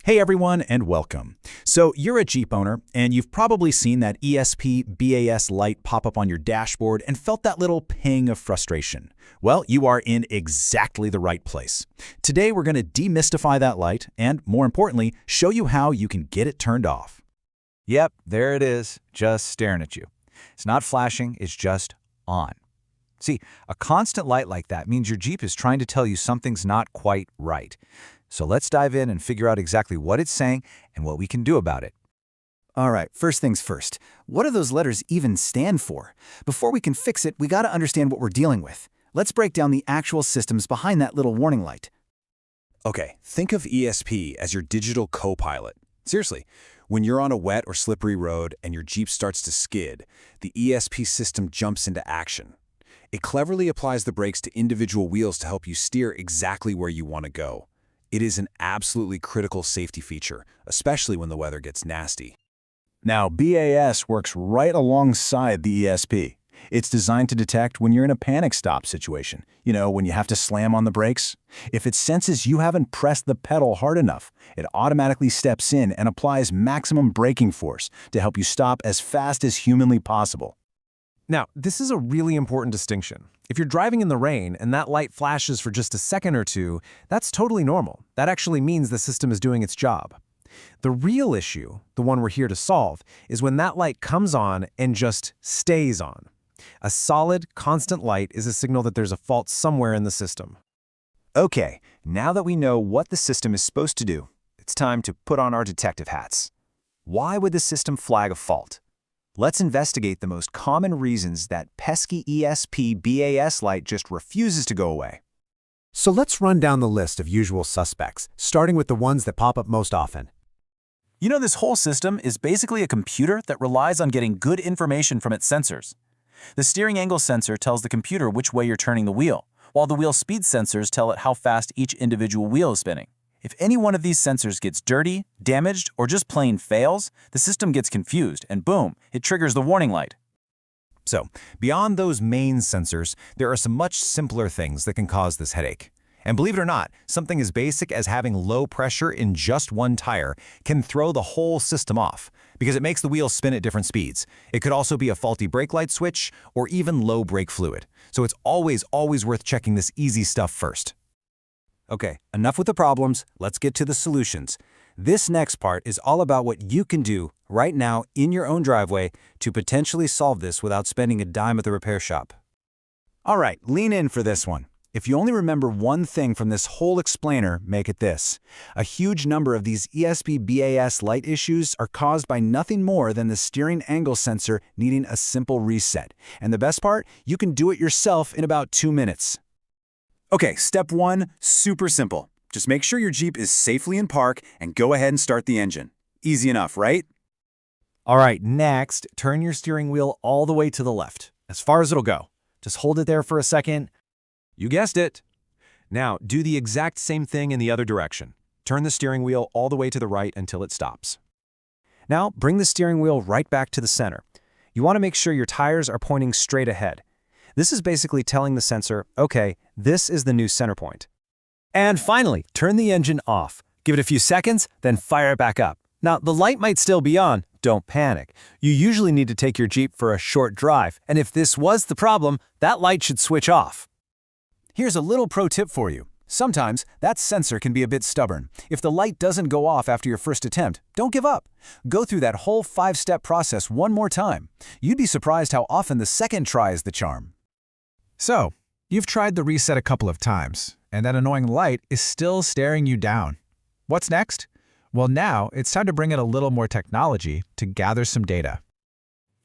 Hey everyone, and welcome. So you're a Jeep owner, and you've probably seen that ESP BAS light pop up on your dashboard and felt that little ping of frustration. Well, you are in exactly the right place. Today we're going to demystify that light and, more importantly, show you how you can get it turned off. Yep, there it is, just staring at you. It's not flashing, it's just on. See, a constant light like that means your Jeep is trying to tell you something's not quite right. So let's dive in and figure out exactly what it's saying and what we can do about it. All right, first things first. What do those letters even stand for? Before we can fix it, we gotta understand what we're dealing with. Let's break down the actual systems behind that little warning light. Okay, think of ESP as your digital co-pilot. Seriously, when you're on a wet or slippery road and your Jeep starts to skid, the ESP system jumps into action. It cleverly applies the brakes to individual wheels to help you steer exactly where you want to go. It is an absolutely critical safety feature, especially when the weather gets nasty. Now, BAS works right alongside the ESP. It's designed to detect when you're in a panic stop situation, when you have to slam on the brakes. If it senses you haven't pressed the pedal hard enough, it automatically steps in and applies maximum braking force to help you stop as fast as humanly possible. Now, this is a really important distinction. If you're driving in the rain and that light flashes for just a second or two, that's totally normal. That actually means the system is doing its job. The real issue, the one we're here to solve, is when that light comes on and just stays on. A solid, constant light is a signal that there's a fault somewhere in the system. Okay, now that we know what the system is supposed to do, it's time to put on our detective hats. Why would the system flag a fault? Let's investigate the most common reasons that pesky ESP BAS light just refuses to go away. So let's run down the list of usual suspects, starting with the ones that pop up most often. This whole system is basically a computer that relies on getting good information from its sensors. The steering angle sensor tells the computer which way you're turning the wheel, while the wheel speed sensors tell it how fast each individual wheel is spinning. If any one of these sensors gets dirty, damaged, or just plain fails, the system gets confused, and boom, it triggers the warning light. So, beyond those main sensors, there are some much simpler things that can cause this headache. And believe it or not, something as basic as having low pressure in just one tire can throw the whole system off, because it makes the wheels spin at different speeds. It could also be a faulty brake light switch or even low brake fluid. So it's always worth checking this easy stuff first. Okay, enough with the problems, let's get to the solutions. This next part is all about what you can do right now in your own driveway to potentially solve this without spending a dime at the repair shop. All right, lean in for this one. If you only remember one thing from this whole explainer, make it this. A huge number of these ESP BAS light issues are caused by nothing more than the steering angle sensor needing a simple reset. And the best part, you can do it yourself in about 2 minutes. Okay, step 1, super simple. Just make sure your Jeep is safely in park and go ahead and start the engine. Easy enough, right? All right, next, turn your steering wheel all the way to the left, as far as it'll go. Just hold it there for a second. You guessed it. Now, do the exact same thing in the other direction. Turn the steering wheel all the way to the right until it stops. Now, bring the steering wheel right back to the center. You want to make sure your tires are pointing straight ahead. This is basically telling the sensor, okay, this is the new center point. And finally, turn the engine off. Give it a few seconds, then fire it back up. Now, the light might still be on. Don't panic. You usually need to take your Jeep for a short drive, and if this was the problem, that light should switch off. Here's a little pro tip for you. Sometimes that sensor can be a bit stubborn. If the light doesn't go off after your first attempt, don't give up. Go through that whole 5-step process one more time. You'd be surprised how often the second try is the charm. So, you've tried the reset a couple of times, and that annoying light is still staring you down. What's next? Well, now it's time to bring in a little more technology to gather some data.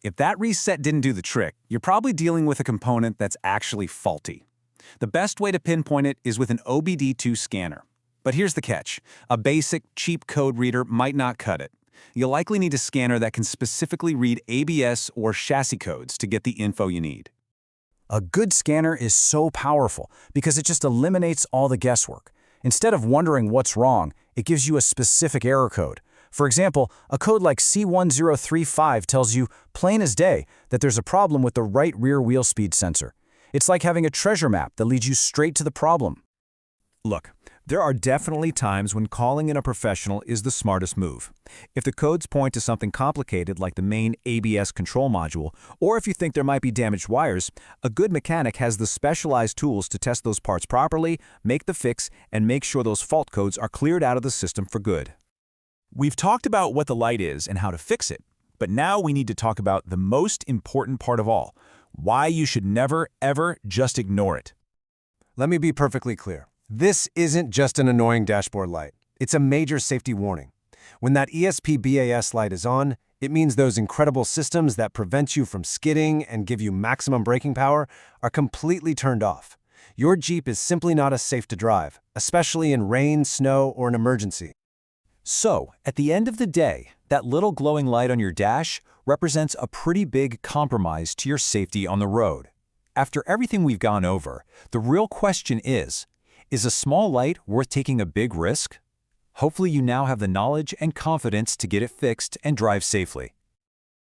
If that reset didn't do the trick, you're probably dealing with a component that's actually faulty. The best way to pinpoint it is with an OBD2 scanner. But here's the catch. A basic, cheap code reader might not cut it. You'll likely need a scanner that can specifically read ABS or chassis codes to get the info you need. A good scanner is so powerful because it just eliminates all the guesswork. Instead of wondering what's wrong, it gives you a specific error code. For example, a code like C1035 tells you, plain as day, that there's a problem with the right rear wheel speed sensor. It's like having a treasure map that leads you straight to the problem. Look, There are definitely times when calling in a professional is the smartest move. If the codes point to something complicated like the main ABS control module, or if you think there might be damaged wires, a good mechanic has the specialized tools to test those parts properly, make the fix, and make sure those fault codes are cleared out of the system for good. We've talked about what the light is and how to fix it, but now we need to talk about the most important part of all, why you should never, ever just ignore it. Let me be perfectly clear. This isn't just an annoying dashboard light. It's a major safety warning. When that ESP BAS light is on, it means those incredible systems that prevent you from skidding and give you maximum braking power are completely turned off. Your Jeep is simply not as safe to drive, especially in rain, snow, or an emergency. So, at the end of the day, that little glowing light on your dash represents a pretty big compromise to your safety on the road. After everything we've gone over, the real question is a small light worth taking a big risk? Hopefully you now have the knowledge and confidence to get it fixed and drive safely.